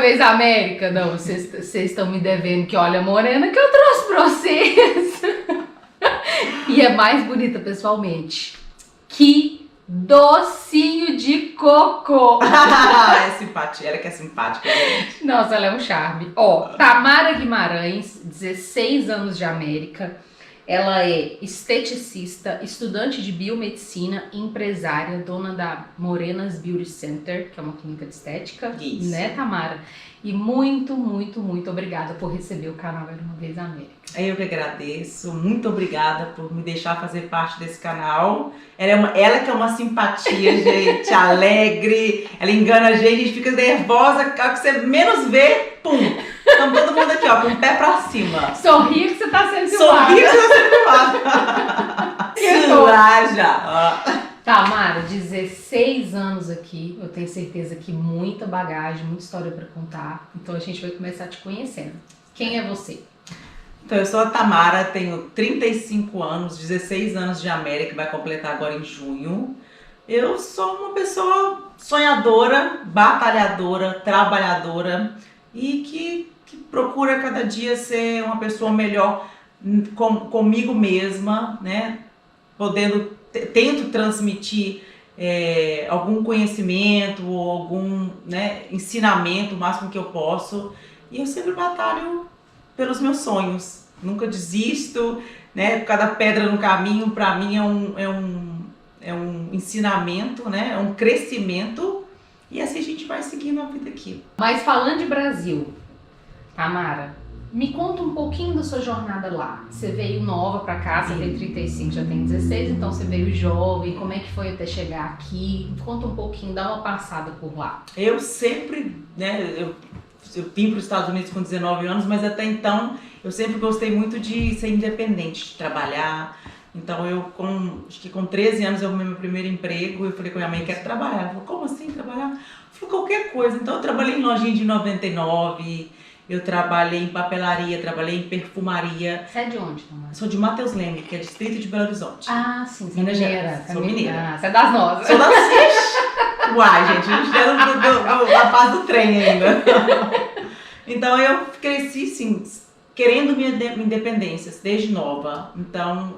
vez América? Não, vocês estão me devendo que olha a morena que eu trouxe pra vocês. E é mais bonita pessoalmente. Que docinho de coco. É simpatia, ela que é simpática, gente. Nossa, ela é um charme. Ó, Tamara Guimarães, 16 anos de América. Ela é esteticista, estudante de biomedicina, empresária, dona da Morenas Beauty Center, que é uma clínica de estética. Isso. Né, Tamara? E muito, muito, muito obrigada por receber o canal Era Uma Vez América. Eu que agradeço, muito obrigada por me deixar fazer parte desse canal. Ela que é uma simpatia, gente, alegre, ela engana a gente fica nervosa, a hora que você menos vê, pum! Estamos todo mundo aqui, ó, com o pé pra cima. Sorria que você tá sendo filmada. Sorria que você tá sendo filmada. Suaja. Tamara, 16 anos aqui, eu tenho certeza que muita bagagem, muita história pra contar. Então a gente vai começar te conhecendo. Quem é você? Então, eu sou a Tamara, tenho 35 anos, 16 anos de América, vai completar agora em junho. Eu sou uma pessoa sonhadora, batalhadora, trabalhadora e que procura cada dia ser uma pessoa melhor comigo mesma, né? Tento transmitir algum conhecimento ou algum, né, ensinamento o máximo que eu posso. E eu sempre batalho pelos meus sonhos. Nunca desisto, né? Cada pedra no caminho, para mim, é um ensinamento, né? É um crescimento. E assim a gente vai seguindo a vida aqui. Mas falando de Brasil, Tamara, me conta um pouquinho da sua jornada lá. Você veio nova pra cá, você tem 35, já tem 16, então você veio jovem. Como é que foi até chegar aqui? Conta um pouquinho, dá uma passada por lá. Eu sempre, né? Eu vim para os Estados Unidos com 19 anos, mas até então eu sempre gostei muito de ser independente, de trabalhar. Então acho que com 13 anos eu arrumei meu primeiro emprego e eu falei com minha mãe, quero trabalhar. Ela falou, como assim trabalhar? Eu falei, qualquer coisa. Então eu trabalhei em lojinha de 99, eu trabalhei em papelaria, trabalhei em perfumaria. Você é de onde, Tamara? Sou de Matheus Leme, que é distrito de Belo Horizonte. Ah, sim, você é Minas mineira. Gerais. Sou mineira. Ah, você é das nossas. Sou da Uai, gente, a gente é da base do trem ainda. Então eu cresci, sim, querendo minha independência desde nova. Então,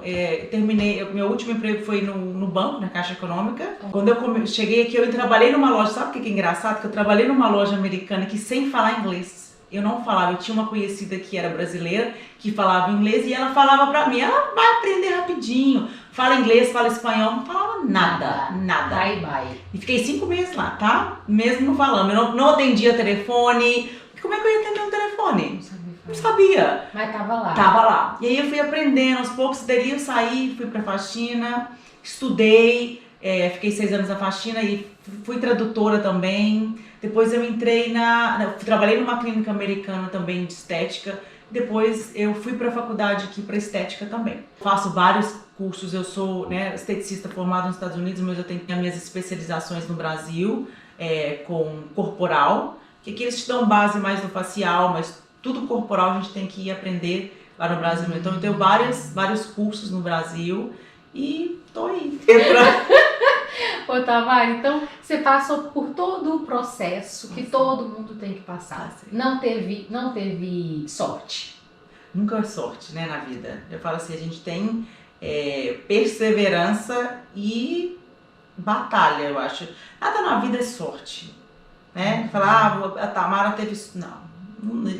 terminei, meu último emprego foi no banco, na Caixa Econômica. Quando eu cheguei aqui, eu trabalhei numa loja, sabe o que é engraçado? Que eu trabalhei numa loja americana que sem falar inglês. Eu não falava, eu tinha uma conhecida que era brasileira, que falava inglês e ela falava pra mim, ela vai aprender rapidinho, fala inglês, fala espanhol, não falava nada. Bye. E fiquei 5 meses lá, tá? Mesmo não falando, eu não atendia telefone, como é que eu ia atender um telefone? Não sabia. Mas tava lá. Tava lá. E aí eu fui aprendendo, aos poucos, daí eu saí, fui pra faxina, estudei, fiquei 6 anos na faxina e fui tradutora também. Depois eu entrei trabalhei numa clínica americana também de estética. Depois eu fui pra faculdade aqui pra estética também. Faço vários cursos, eu sou, né, esteticista formada nos Estados Unidos, mas eu tenho as minhas especializações no Brasil, com corporal, que aqui eles te dão base mais no facial, mas tudo corporal a gente tem que ir aprender lá no Brasil. Então eu tenho vários cursos no Brasil e tô aí. Ô, Tamara, então você passou por todo o processo que todo mundo tem que passar. Não teve sorte. Nunca é sorte, né, na vida. Eu falo assim, a gente tem perseverança e batalha, eu acho. Nada na vida é sorte, né? Falar, a Tamara teve... Não,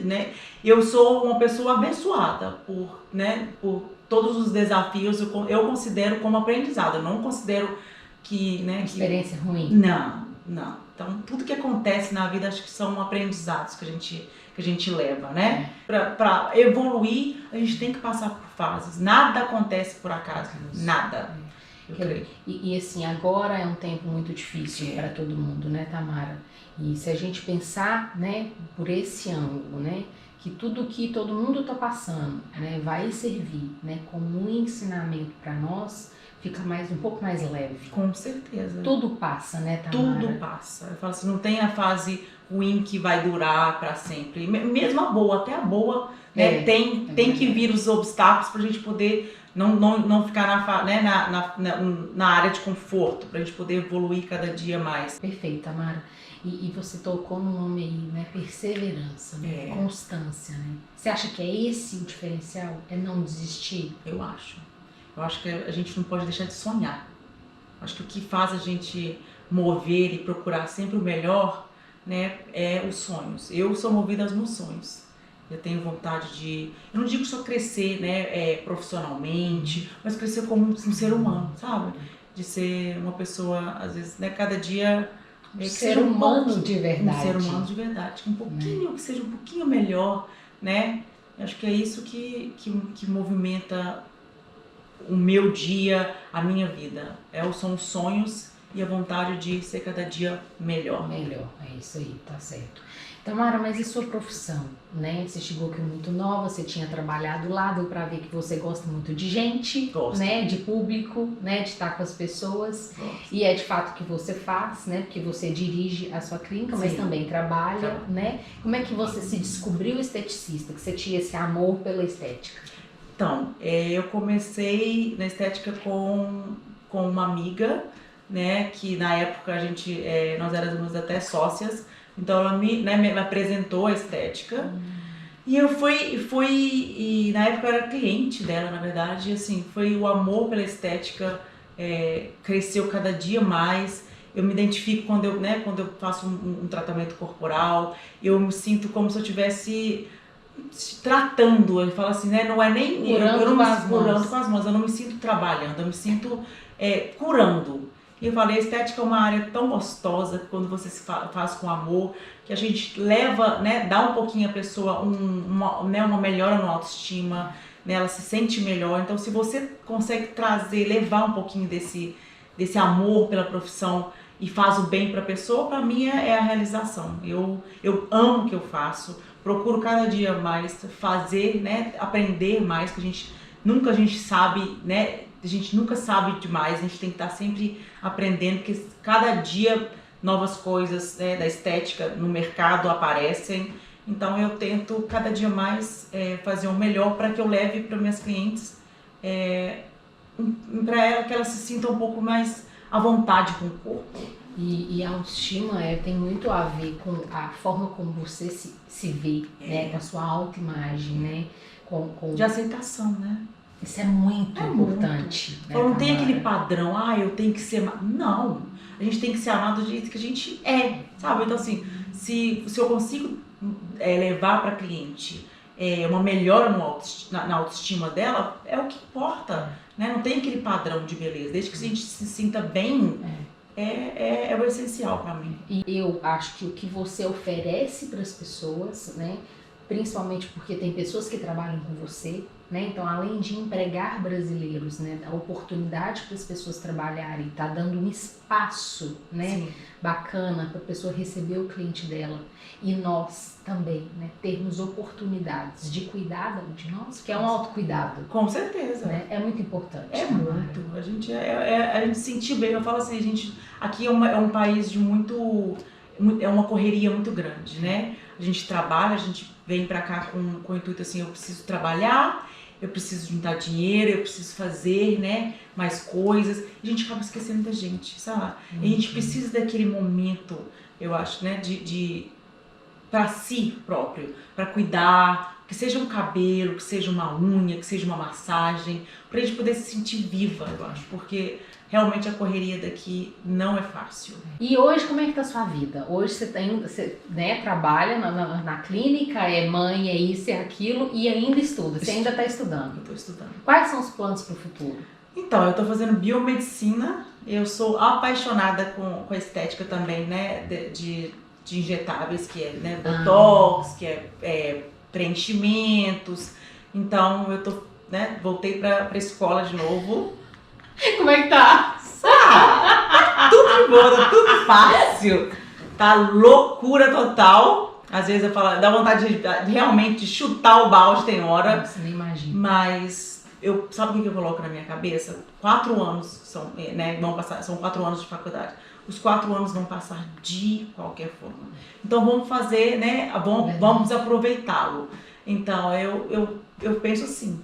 né? Eu sou uma pessoa abençoada por todos os desafios, eu considero como aprendizado. Eu não considero que... Experiência ruim. Não. Então, tudo que acontece na vida, acho que são aprendizados que a gente leva, né? Pra evoluir, a gente tem que passar por fases. Nada acontece por acaso. Nada. Eu creio. E assim, agora é um tempo muito difícil para todo mundo, né, Tamara? E se a gente pensar, né, por esse ângulo, né, que tudo que todo mundo está passando, né, vai servir, né, como um ensinamento para nós, fica um pouco mais leve. Com certeza. Tudo passa, né, Tamara? Tudo passa. Eu falo assim, não tem a fase ruim que vai durar para sempre. Mesmo a boa, até a boa, né, tem que vir os obstáculos para a gente poder, não ficar na área de conforto, para a gente poder evoluir cada dia mais. Perfeito, Tamara. E você tocou no nome aí, né? Perseverança, né? Constância, né? Você acha que é esse o diferencial? É não desistir? Eu acho. Eu acho que a gente não pode deixar de sonhar. Acho que o que faz a gente mover e procurar sempre o melhor, né, é os sonhos. Eu sou movida aos meus sonhos. Eu tenho vontade de, eu não digo só crescer, né, profissionalmente, mas crescer como um ser humano, sabe? De ser uma pessoa, às vezes, né, cada dia... Um ser humano de verdade. Um ser humano de verdade, que seja um pouquinho melhor, né? Eu acho que é isso que movimenta o meu dia, a minha vida. São os sonhos e a vontade de ser cada dia melhor. Melhor, é isso aí, tá certo. Tamara, mas e sua profissão, né? Você chegou aqui muito nova, você tinha trabalhado lá, deu pra ver que você gosta muito de gente, né? De público, né? De estar com as pessoas. E é de fato o que você faz, né? Porque você dirige a sua clínica, mas também trabalha, né? Como é que você se descobriu esteticista? Que você tinha esse amor pela estética? Então, eu comecei na estética com uma amiga, né? Que na época nós éramos até sócias. Então ela me apresentou a estética e eu fui na época eu era cliente dela, na verdade, e assim, foi o amor pela estética, cresceu cada dia mais. Eu me identifico quando eu faço um tratamento corporal, eu me sinto como se eu estivesse tratando, eu falo assim, né, não é nem curando com as mãos, eu não me sinto trabalhando, eu me sinto curando. E eu falei, a estética é uma área tão gostosa, que quando você se faz com amor, que a gente leva, né, dá um pouquinho a pessoa uma melhora no autoestima, né, ela se sente melhor. Então, se você consegue levar um pouquinho desse amor pela profissão e faz o bem para a pessoa, para mim é a realização. Eu amo o que eu faço, procuro cada dia mais fazer, né, aprender mais, que a gente nunca sabe, né, a gente nunca sabe demais, a gente tem que estar sempre aprendendo, porque cada dia novas coisas, né, da estética no mercado aparecem. Então eu tento cada dia mais fazer o melhor para que eu leve para minhas clientes, para que elas se sintam um pouco mais à vontade com o corpo. E a autoestima tem muito a ver com a forma como você se vê, né, com a sua autoimagem, né, de aceitação, né? Isso é muito importante. Né, não tem aquele padrão, eu tenho que ser... Não, a gente tem que ser amado do jeito que a gente sabe? Então assim, se eu consigo levar para a cliente uma melhora na autoestima dela, é o que importa, né? Não tem aquele padrão de beleza, desde que a gente se sinta bem, é o essencial para mim. E eu acho que o que você oferece para as pessoas, né, principalmente porque tem pessoas que trabalham com você, né? Então, além de empregar brasileiros, né, a oportunidade para as pessoas trabalharem, tá dando um espaço, né, bacana para a pessoa receber o cliente dela. E nós também, né, termos oportunidades de cuidar de nós, que é um autocuidado. Com certeza. Né? É muito importante. É muito. A gente sentir bem. Eu falo assim, aqui é um país de é uma correria muito grande, né? A gente trabalha, a gente vem pra cá com o intuito assim, eu preciso trabalhar, eu preciso juntar dinheiro, eu preciso fazer, né, mais coisas. E a gente acaba esquecendo da gente, sabe? E a gente precisa daquele momento, eu acho, né, para si próprio, para cuidar, que seja um cabelo, que seja uma unha, que seja uma massagem, pra gente poder se sentir viva, eu acho, porque realmente a correria daqui não é fácil. E hoje, como é que tá a sua vida? Hoje você né, trabalha na clínica, é mãe, é isso, é aquilo, e ainda estuda. Você ainda está estudando? Eu estou estudando. Quais são os planos para o futuro? Então, eu estou fazendo biomedicina. Eu sou apaixonada com a estética também, né, de injetáveis, que é, né, botox, que é preenchimentos. Então, voltei para a escola de novo. Como é que tá? Tudo de boa, tá tudo fácil. Tá loucura total. Às vezes eu falo, dá vontade de realmente chutar o balde, tem hora. Você nem imagina. Mas sabe o que eu coloco na minha cabeça? 4 anos vão passar, são 4 anos de faculdade. Os 4 anos vão passar de qualquer forma. Então vamos fazer, né? Vamos aproveitá-lo. Então eu penso assim,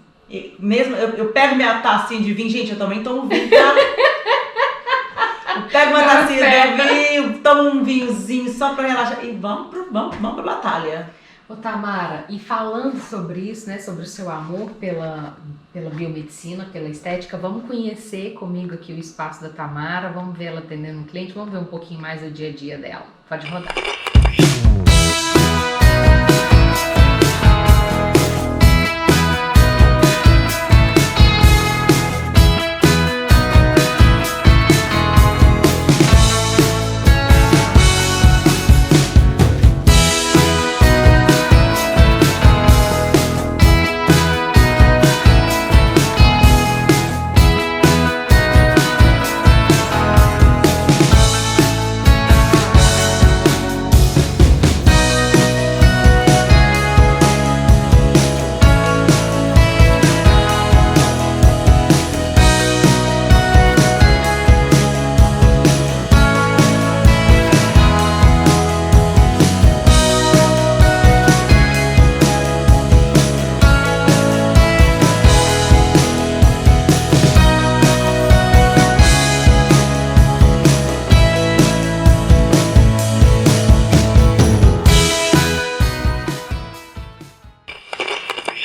Mesmo eu pego minha tacinha de vinho, gente, eu também tomo vinho, tá? Eu pego uma tacinha de vinho, tomo um vinhozinho só pra relaxar e vamos pra batalha. Ô Tamara, e falando sobre isso, né, sobre o seu amor pela biomedicina, pela estética, vamos conhecer comigo aqui o espaço da Tamara, vamos ver ela atendendo um cliente, vamos ver um pouquinho mais do dia a dia dela. Pode rodar.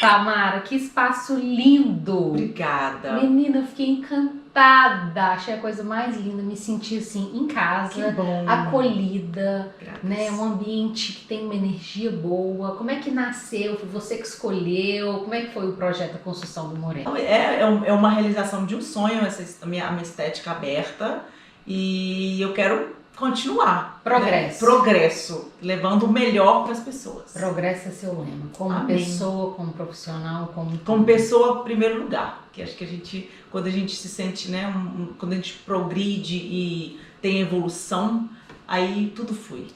Tamara, que espaço lindo! Obrigada. Menina, eu fiquei encantada, achei a coisa mais linda, me senti assim em casa, acolhida, né? Um ambiente que tem uma energia boa. Como é que nasceu? Foi você que escolheu? Como é que foi o projeto da construção do Moreno? É uma realização de um sonho, a minha estética aberta, e eu quero continuar. Progresso. Né? Progresso, levando o melhor para as pessoas. Progresso é seu lema. Como Amém. Pessoa, como profissional, como pessoa, em primeiro lugar. Que acho que quando a gente se sente, né, quando a gente progride e tem evolução, aí tudo flui.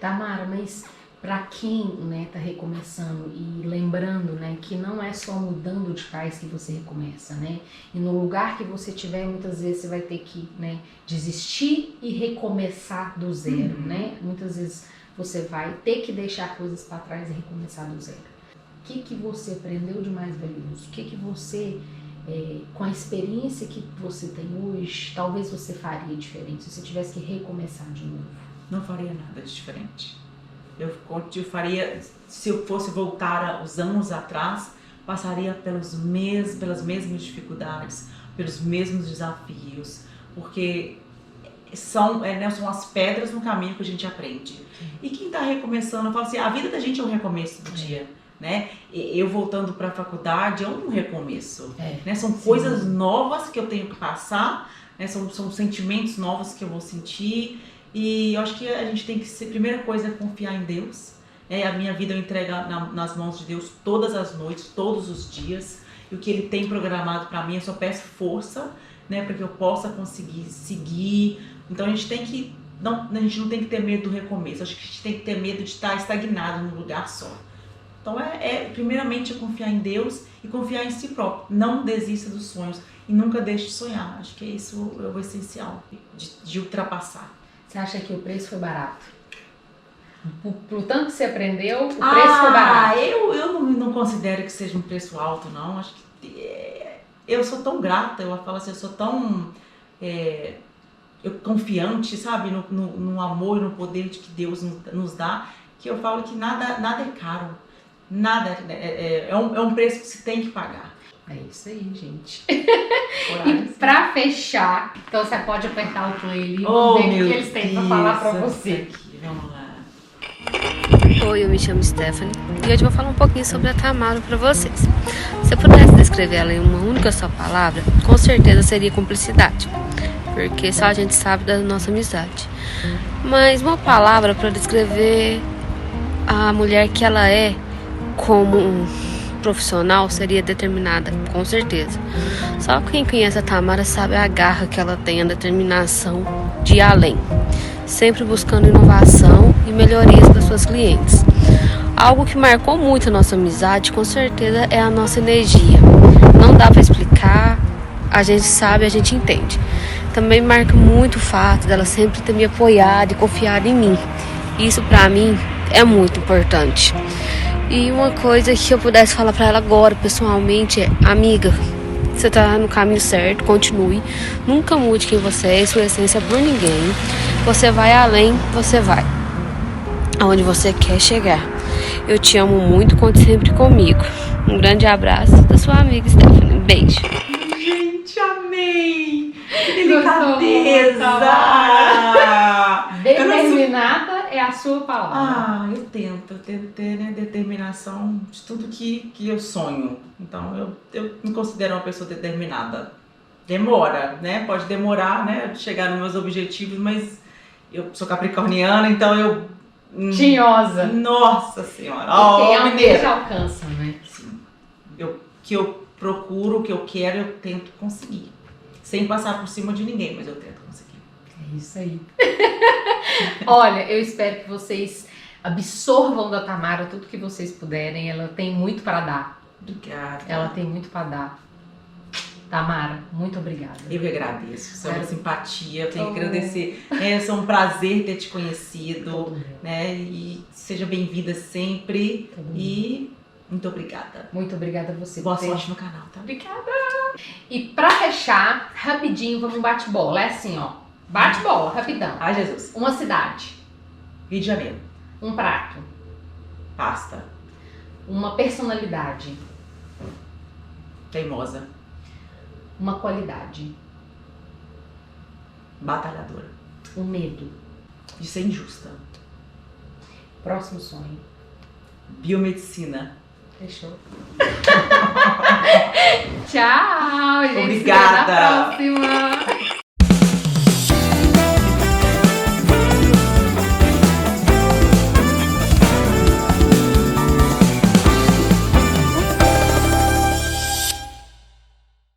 Tamara, mas para quem, né, tá recomeçando e lembrando, né, que não é só mudando de país que você recomeça, né? E no lugar que você tiver, muitas vezes você vai ter que, né, desistir e recomeçar do zero, né? Muitas vezes você vai ter que deixar coisas para trás e recomeçar do zero. O que você aprendeu de mais valioso? O que você, com a experiência que você tem hoje, talvez você faria diferente se você tivesse que recomeçar de novo? Não faria nada de diferente. Eu faria, se eu fosse voltar aos anos atrás, passaria pelas mesmas dificuldades, pelos mesmos desafios, porque são as pedras no caminho que a gente aprende. E quem está recomeçando, eu falo assim, a vida da gente é um recomeço do dia, né? Eu voltando para a faculdade é um recomeço, né? São coisas novas que eu tenho que passar, né? São sentimentos novos que eu vou sentir. E eu acho que a gente tem que ser, primeira coisa é confiar em Deus. A minha vida eu entrego nas mãos de Deus todas as noites, todos os dias. E o que Ele tem programado para mim, eu só peço força, né, para que eu possa conseguir seguir. Então a gente não tem que ter medo do recomeço. Acho que a gente tem que ter medo de estar estagnado num lugar só. Então primeiramente é confiar em Deus e confiar em si próprio. Não desista dos sonhos e nunca deixe de sonhar. Acho que isso é o essencial de ultrapassar. Você acha que o preço foi barato? Por tanto que você aprendeu, o preço foi barato? Eu não considero que seja um preço alto, não. Acho que eu sou tão grata, eu falo assim, eu sou tão confiante, sabe, no amor e no poder que Deus nos dá, que eu falo que nada é caro. Nada é um preço que se tem que pagar. É isso aí, gente. E pra fechar, então você pode apertar o play ali e ver o que eles têm pra falar pra você. Aqui, vamos lá. Oi, eu me chamo Stephanie e hoje eu vou falar um pouquinho sobre a Tamara pra vocês. Se eu pudesse descrever ela em uma única só palavra, com certeza seria cumplicidade, porque só a gente sabe da nossa amizade. Mas uma palavra pra descrever a mulher que ela é como profissional seria determinada, com certeza. Só quem conhece a Tamara sabe a garra que ela tem, a determinação de ir além, sempre buscando inovação e melhorias para suas clientes. Algo que marcou muito a nossa amizade, com certeza, é a nossa energia. Não dá para explicar, a gente sabe, a gente entende. Também marca muito o fato dela sempre ter me apoiado e confiado em mim. Isso para mim é muito importante. E uma coisa que eu pudesse falar pra ela agora, pessoalmente, é: amiga, você tá no caminho certo, continue. Nunca mude quem você é e sua essência por ninguém. Você vai além, você vai aonde você quer chegar. Eu te amo muito, conte sempre comigo. Um grande abraço da sua amiga Stephanie. Beijo. Gente, amei! Que Gostou delicadeza! Determinada é a sua palavra. Ah, eu tento ter, né, determinação de tudo que eu sonho. Então, eu me considero uma pessoa determinada. Demora, né? Pode demorar, né? De chegar nos meus objetivos, mas eu sou capricorniana, então eu... Tinhosa. Nossa Senhora! Quem Ó, almeja mineira! alcança, né? Sim. Que eu procuro, o que eu quero, eu tento conseguir. Sem passar por cima de ninguém, mas eu tento conseguir. É isso aí. Olha, eu espero que vocês absorvam da Tamara tudo que vocês puderem. Ela tem muito para dar. Obrigada. Ela tem muito para dar. Tamara, muito obrigada. Eu que agradeço, você é uma Quero- simpatia, eu tenho que Oh. agradecer. É um prazer ter te conhecido, Todo meu. né? E seja bem-vinda sempre. Todo meu. E muito obrigada. Muito obrigada a você. Boa por ter- sorte no canal, tá? Obrigada. E pra fechar, rapidinho, vamos um bate-bola. É assim, ó. Bate-bola, rapidão. Ai, Jesus. Uma cidade, Rio de Janeiro. um prato, Pasta. uma personalidade, Teimosa. uma qualidade, Batalhadora. um medo. De ser injusta. Próximo sonho. Biomedicina. Fechou. Tchau, gente. Obrigada. Até a próxima.